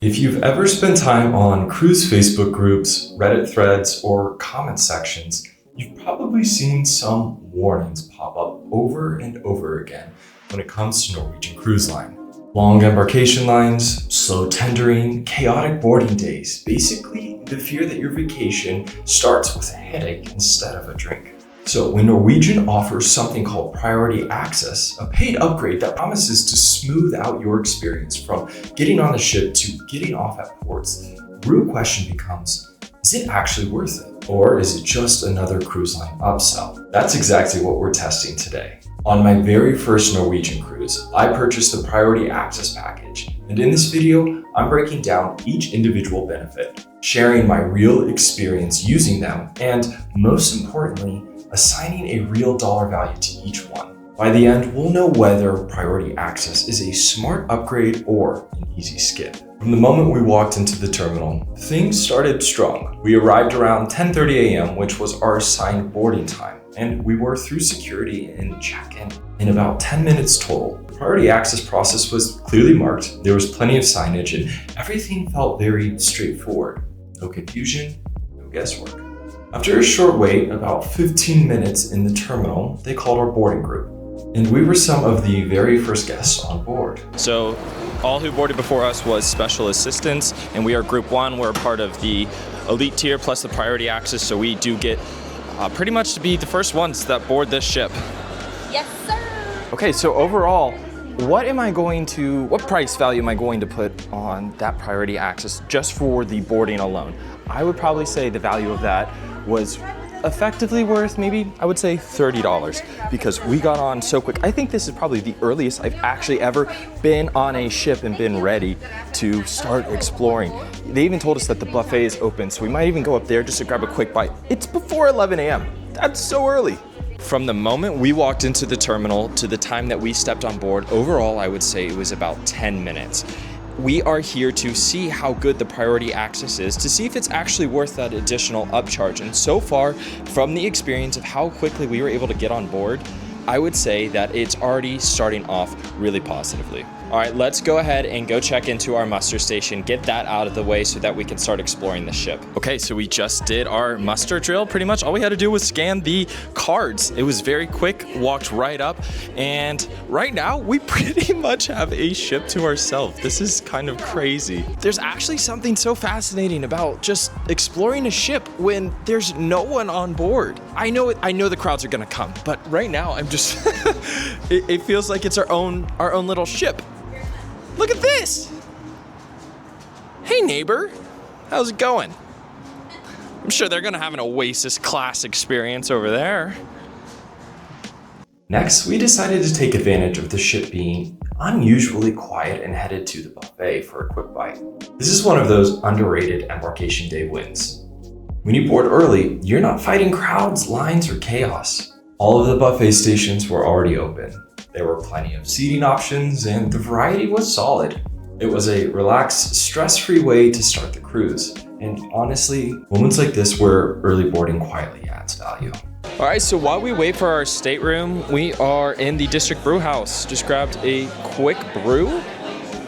If you've ever spent time on cruise Facebook groups, Reddit threads, or comment sections, you've probably seen some warnings pop up over and over again when it comes to Norwegian Cruise Line. Long embarkation lines, slow tendering, chaotic boarding days. Basically, the fear that your vacation starts with a headache instead of a drink. So when Norwegian offers something called Priority Access, a paid upgrade that promises to smooth out your experience from getting on the ship to getting off at ports, the real question becomes, is it actually worth it? Or is it just another cruise line upsell? That's exactly what we're testing today. On my very first Norwegian cruise, I purchased the Priority Access package, and in this video, I'm breaking down each individual benefit, sharing my real experience using them, and most importantly, assigning a real dollar value to each one. By the end, we'll know whether Priority Access is a smart upgrade or an easy skip. From the moment we walked into the terminal, things started strong. We arrived around 10:30 a.m., which was our assigned boarding time, and we were through security and check-in in about 10 minutes total. The Priority Access process was clearly marked, there was plenty of signage, and everything felt very straightforward. No confusion, no guesswork. After a short wait, about 15 minutes in the terminal, they called our boarding group, and we were some of the very first guests on board. So all who boarded before us was special assistants, and we are group 1. We're part of the elite tier plus the Priority Access, so we do get pretty much to be the first ones that board this ship. Yes, sir. Okay, so overall, what price value am I going to put on that Priority Access just for the boarding alone? I would probably say the value of that was effectively worth maybe, I would say $30, because we got on so quick. I think this is probably the earliest I've actually ever been on a ship and been ready to start exploring. They even told us that the buffet is open, so we might even go up there just to grab a quick bite. It's before 11 a.m. That's so early. From the moment we walked into the terminal to the time that we stepped on board, overall, I would say it was about 10 minutes. We are here to see how good the Priority Access is, to see if it's actually worth that additional upcharge. And so far, from the experience of how quickly we were able to get on board, I would say that it's already starting off really positively. All right, let's go ahead and go check into our muster station, get that out of the way so that we can start exploring the ship. Okay, so we just did our muster drill. Pretty much all we had to do was scan the cards. It was very quick, walked right up, and right now we pretty much have a ship to ourselves. This is kind of crazy. There's actually something so fascinating about just exploring a ship when there's no one on board. I know the crowds are gonna come, but right now I'm just, it feels like it's our own little ship. Look at this! Hey neighbor, how's it going? I'm sure they're gonna have an Oasis class experience over there. Next, we decided to take advantage of the ship being unusually quiet and headed to the buffet for a quick bite. This is one of those underrated embarkation day wins. When you board early, you're not fighting crowds, lines, or chaos. All of the buffet stations were already open. There were plenty of seating options, and the variety was solid. It was a relaxed, stress-free way to start the cruise. And honestly, moments like this where early boarding quietly adds value. All right, so while we wait for our stateroom, we are in the District Brew House. Just grabbed a quick brew,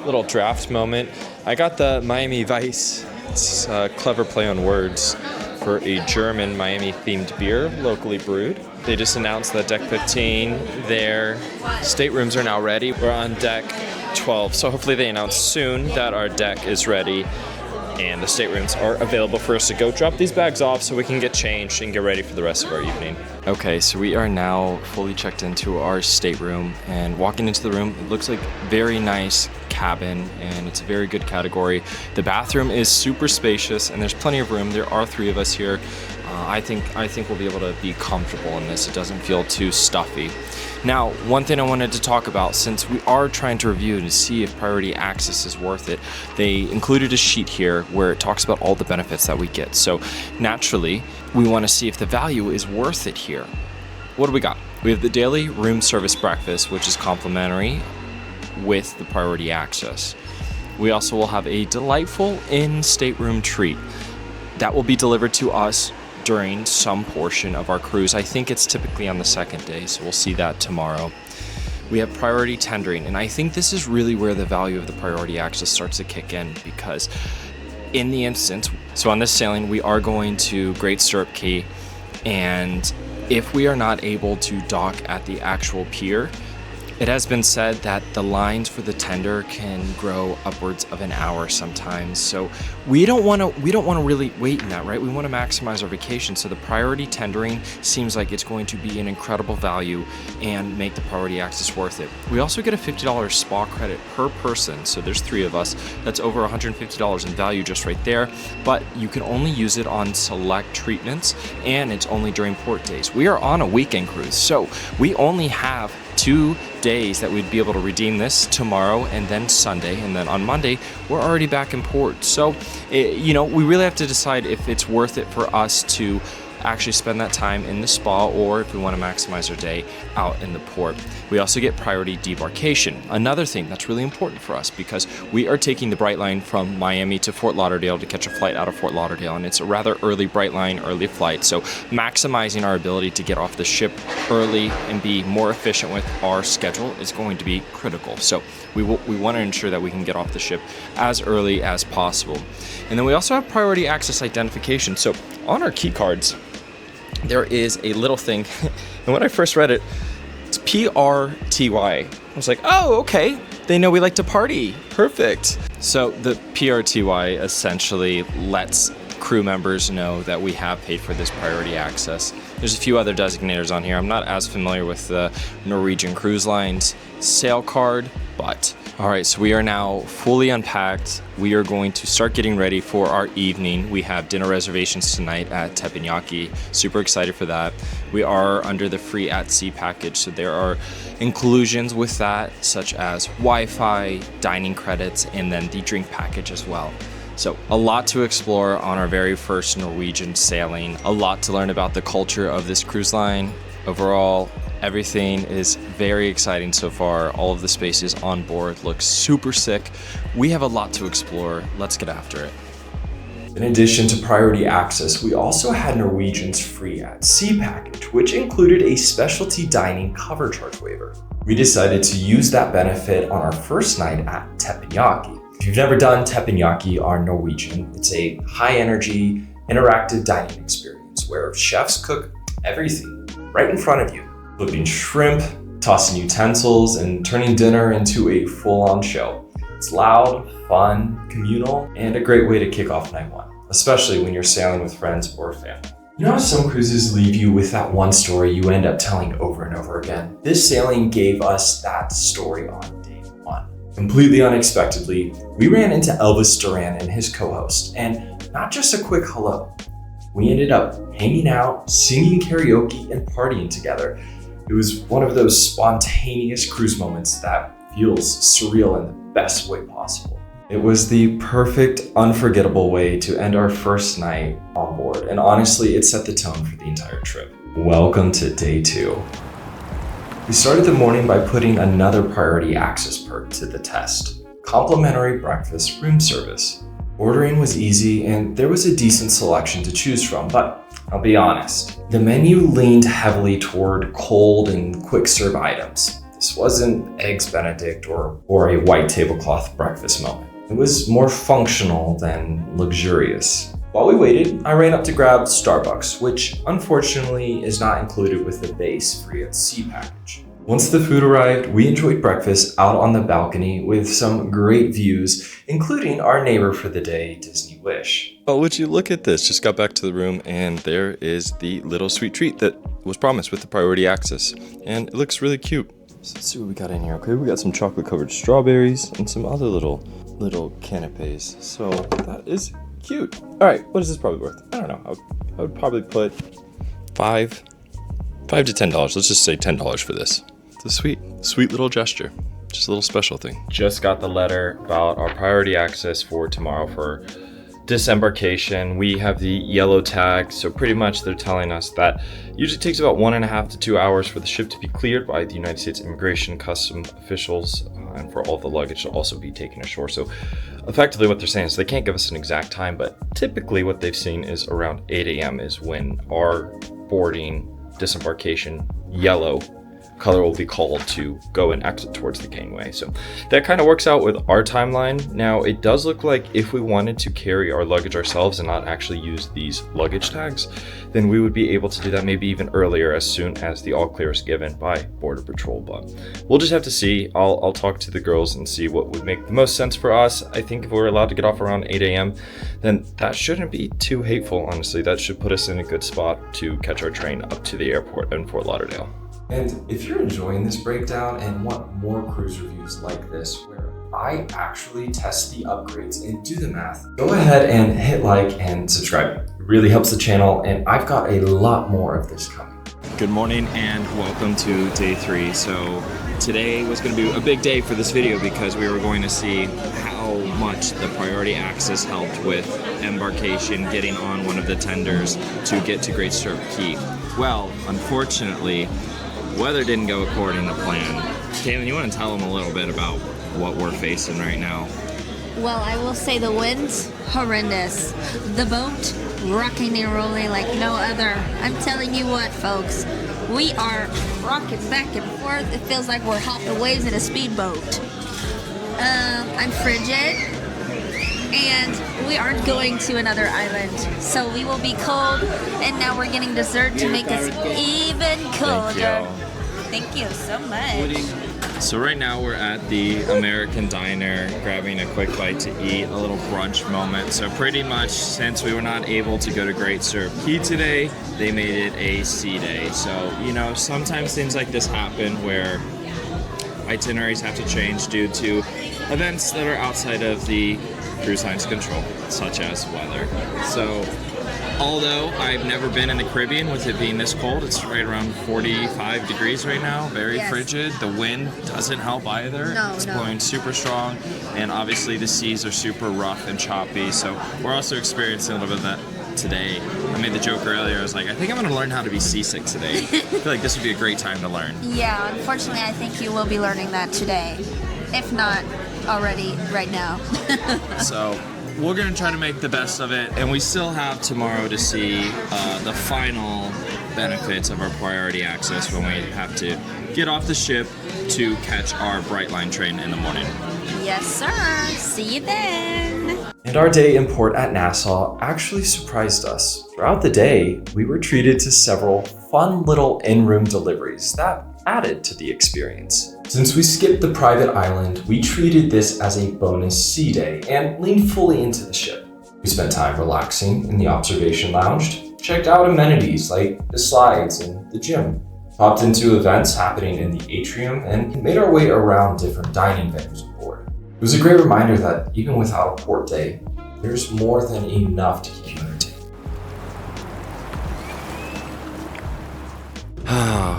little draft moment. I got the Miami Vice. It's a clever play on words for a German Miami-themed beer, locally brewed. They just announced that Deck 15, their staterooms are now ready. We're on Deck 12, so hopefully they announce soon that our deck is ready and the staterooms are available for us to go drop these bags off so we can get changed and get ready for the rest of our evening. Okay, so we are now fully checked into our stateroom, and walking into the room, it looks like very nice cabin, and it's a very good category. The bathroom is super spacious and there's plenty of room. There are 3 of us here. I think we'll be able to be comfortable in this. It doesn't feel too stuffy. Now, one thing I wanted to talk about, since we are trying to review to see if Priority Access is worth it, they included a sheet here where it talks about all the benefits that we get. So naturally, we want to see if the value is worth it here. What do we got? We have the daily room service breakfast, which is complimentary with the Priority Access. We also will have a delightful in-stateroom treat that will be delivered to us during some portion of our cruise. I think it's typically on the second day, so we'll see that tomorrow. we have priority tendering. And I think this is really where the value of the priority access starts to kick in, because in the instance, so on this sailing, we are going to Great Stirrup Cay, and if we are not able to dock at the actual pier, it has been said that the lines for the tender can grow upwards of an hour sometimes. So we don't want to really wait in that, right? We want to maximize our vacation. So the priority tendering seems like it's going to be an incredible value and make the priority access worth it. We also get a $50 spa credit per person. So there's 3 of us. That's over $150 in value just right there. But you can only use it on select treatments, and it's only during port days. We are on a weekend cruise, so we only have 2 days that we'd be able to redeem this, tomorrow and then Sunday, and then on Monday we're already back in port. So we really have to decide if it's worth it for us to actually spend that time in the spa, or if we want to maximize our day out in the port. We also get priority debarkation, another thing that's really important for us, because we are taking the Brightline from Miami to Fort Lauderdale to catch a flight out of Fort Lauderdale, and it's a rather early Brightline, early flight. So maximizing our ability to get off the ship early and be more efficient with our schedule is going to be critical. So we want to ensure that we can get off the ship as early as possible. And then we also have priority access identification. So on our key cards, there is a little thing, and when I first read it, it's PRTY. I was like, oh, okay, they know we like to party. Perfect. So the PRTY essentially lets crew members know that we have paid for this priority access. There's a few other designators on here. I'm not as familiar with the Norwegian Cruise Line's sail card, but all right, so we are now fully unpacked. We are going to start getting ready for our evening. We have dinner reservations tonight at Teppanyaki. Super excited for that. We are under the free at sea package, so there are inclusions with that, such as Wi-Fi, dining credits, and then the drink package as well. So a lot to explore on our very first Norwegian sailing, a lot to learn about the culture of this cruise line. Overall, everything is very exciting so far. All of the spaces on board look super sick. We have a lot to explore. Let's get after it. In addition to priority access, we also had Norwegian's free at sea package, which included a specialty dining cover charge waiver. We decided to use that benefit on our first night at Teppanyaki. If you've never done Teppanyaki on Norwegian, it's a high-energy, interactive dining experience where chefs cook everything right in front of you, flipping shrimp, tossing utensils, and turning dinner into a full-on show. It's loud, fun, communal, and a great way to kick off night one, especially when you're sailing with friends or family. You know how some cruises leave you with that one story you end up telling over and over again? This sailing gave us that story on day one. Completely unexpectedly, we ran into Elvis Duran and his co-host, and not just a quick hello. We ended up hanging out, singing karaoke, and partying together. It was one of those spontaneous cruise moments that feels surreal in the best way possible. It was the perfect, unforgettable way to end our first night on board, and honestly, it set the tone for the entire trip. Welcome to day 2. We started the morning by putting another priority access perk to the test: complimentary breakfast room service. Ordering was easy, and there was a decent selection to choose from, but I'll be honest, the menu leaned heavily toward cold and quick serve items. This wasn't Eggs Benedict or a white tablecloth breakfast moment. It was more functional than luxurious. While we waited, I ran up to grab Starbucks, which unfortunately is not included with the base free at sea package. Once the food arrived, we enjoyed breakfast out on the balcony with some great views, including our neighbor for the day, Disney Wish. Oh, would you look at this? Just got back to the room, and there is the little sweet treat that was promised with the priority access, and it looks really cute. So let's see what we got in here. Okay, we got some chocolate covered strawberries and some other little canapes. So that is cute. All right, what is this probably worth? I don't know. I would probably put $5 to $10. Let's just say $10 for this. It's a sweet little gesture. Just a little special thing. Just got the letter about our priority access for tomorrow for Disembarkation. We have the yellow tag, so pretty much they're telling us that usually takes about 1.5 to 2 hours for the ship to be cleared by the United States Immigration Custom officials, and for all the luggage to also be taken ashore. So effectively what they're saying is they can't give us an exact time, but typically what they've seen is around 8 a.m. is when our boarding disembarkation yellow color will be called to go and exit towards the gangway. So that kind of works out with our timeline. Now, it does look like if we wanted to carry our luggage ourselves and not actually use these luggage tags, then we would be able to do that maybe even earlier as soon as the all clear is given by Border Patrol. But we'll just have to see. I'll talk to the girls and see what would make the most sense for us. I think if we're allowed to get off around 8 a.m., then that shouldn't be too hateful, honestly. That should put us in a good spot to catch our train up to the airport in Fort Lauderdale. And if you're enjoying this breakdown and want more cruise reviews like this, where I actually test the upgrades and do the math, go ahead and hit like and subscribe. It really helps the channel, and I've got a lot more of this coming. Good morning and welcome to day 3. So today was going to be a big day for this video because we were going to see how much the priority access helped with Embarkation getting on one of the tenders to get to Great Stirrup Cay. Well, unfortunately, weather didn't go according to plan. Caitlin, you want to tell them a little bit about what we're facing right now? Well, I will say the wind's horrendous. The boat rocking and rolling like no other. I'm telling you what, folks, we are rocking back and forth. It feels like we're hopping waves in a speedboat. I'm frigid, and we aren't going to another island, so we will be cold. And now we're getting dessert to make us even colder. Thank you so much. So right now we're at the American Diner grabbing a quick bite to eat, a little brunch moment. So pretty much since we were not able to go to Great Stirrup Cay today, they made it a sea day. So, you know, sometimes things like this happen where itineraries have to change due to events that are outside of the cruise line's control, such as weather. So although I've never been in the Caribbean with it being this cold, it's right around 45 degrees right now, very frigid. The wind doesn't help either. It's blowing super strong, and obviously the seas are super rough and choppy, so we're also experiencing a little bit of that today. I made the joke earlier, I was like, I think I'm going to learn how to be seasick today. I feel like this would be a great time to learn. Yeah, unfortunately I think you will be learning that today, if not already right now. So we're going to try to make the best of it, and we still have tomorrow to see the final benefits of our priority access when we have to get off the ship to catch our Brightline train in the morning. Yes, sir. See you then. And our day in port at Nassau actually surprised us. Throughout the day, we were treated to several fun little in-room deliveries that added to the experience. Since we skipped the private island, we treated this as a bonus sea day and leaned fully into the ship. We spent time relaxing in the observation lounge, checked out amenities like the slides and the gym, popped into events happening in the atrium, and made our way around different dining venues aboard. It was a great reminder that even without a port day, there's more than enough to keep you entertained.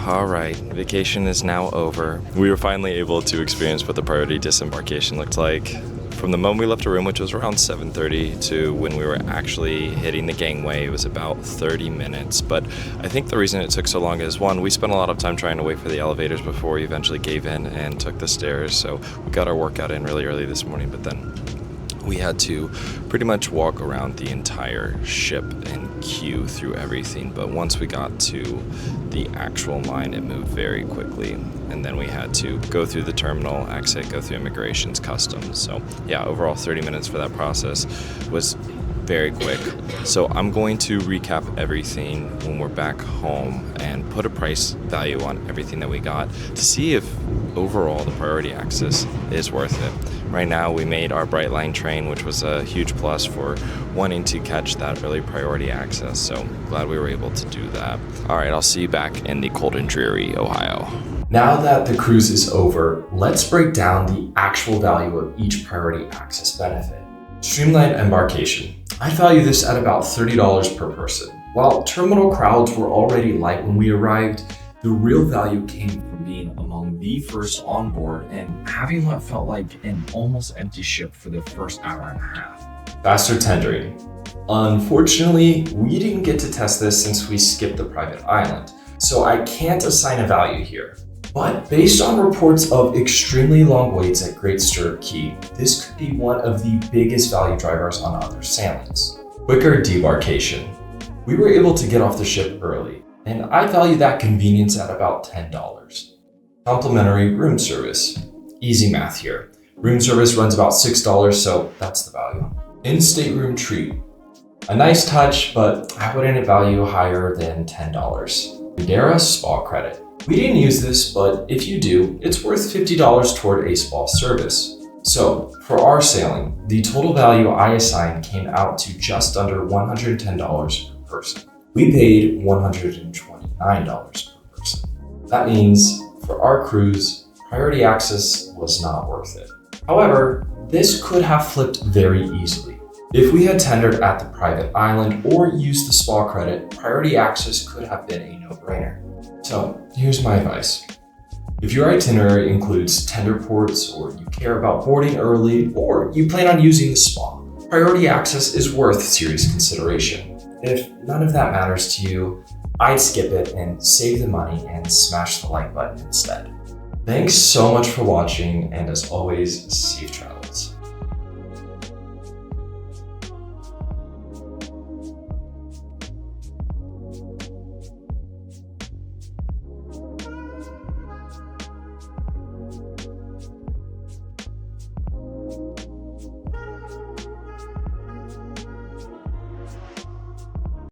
All right, vacation is now over. We were finally able to experience what the priority disembarkation looked like. From the moment we left the room, which was around 7:30, to when we were actually hitting the gangway, it was about 30 minutes. But I think the reason it took so long is, one, we spent a lot of time trying to wait for the elevators before we eventually gave in and took the stairs. So we got our workout in really early this morning, but then we had to pretty much walk around the entire ship and queue through everything. But once we got to the actual line, it moved very quickly. And then we had to go through the terminal, exit, go through immigration's customs. So yeah, overall 30 minutes for that process was very quick. So I'm going to recap everything when we're back home and put a price value on everything that we got to see if overall the priority access is worth it. Right now we made our Brightline train, which was a huge plus for wanting to catch that early priority access. So glad we were able to do that. All right, I'll see you back in the cold and dreary Ohio. Now that the cruise is over, let's break down the actual value of each priority access benefit. Streamlined embarkation. I value this at about $30 per person. While terminal crowds were already light when we arrived, the real value came from being among the first on board and having what felt like an almost empty ship for the first hour and a half. Faster tendering. Unfortunately, we didn't get to test this since we skipped the private island, so I can't assign a value here. But based on reports of extremely long waits at Great Stirrup Cay, this could be one of the biggest value drivers on other sailings. Quicker debarkation. We were able to get off the ship early, and I value that convenience at about $10. Complimentary room service. Easy math here. Room service runs about $6, so that's the value. In-stateroom treat. A nice touch, but I wouldn't value higher than $10. Madeira spa credit. We didn't use this, but if you do, it's worth $50 toward a spa service. So, for our sailing, the total value I assigned came out to just under $110 per person. We paid $129 per person. That means, for our cruise, priority access was not worth it. However, this could have flipped very easily. If we had tendered at the private island or used the spa credit, priority access could have been a no-brainer. So, here's my advice. If your itinerary includes tender ports, or you care about boarding early, or you plan on using the spa, priority access is worth serious consideration. If none of that matters to you, I'd skip it and save the money and smash the like button instead. Thanks so much for watching, and as always, safe travel.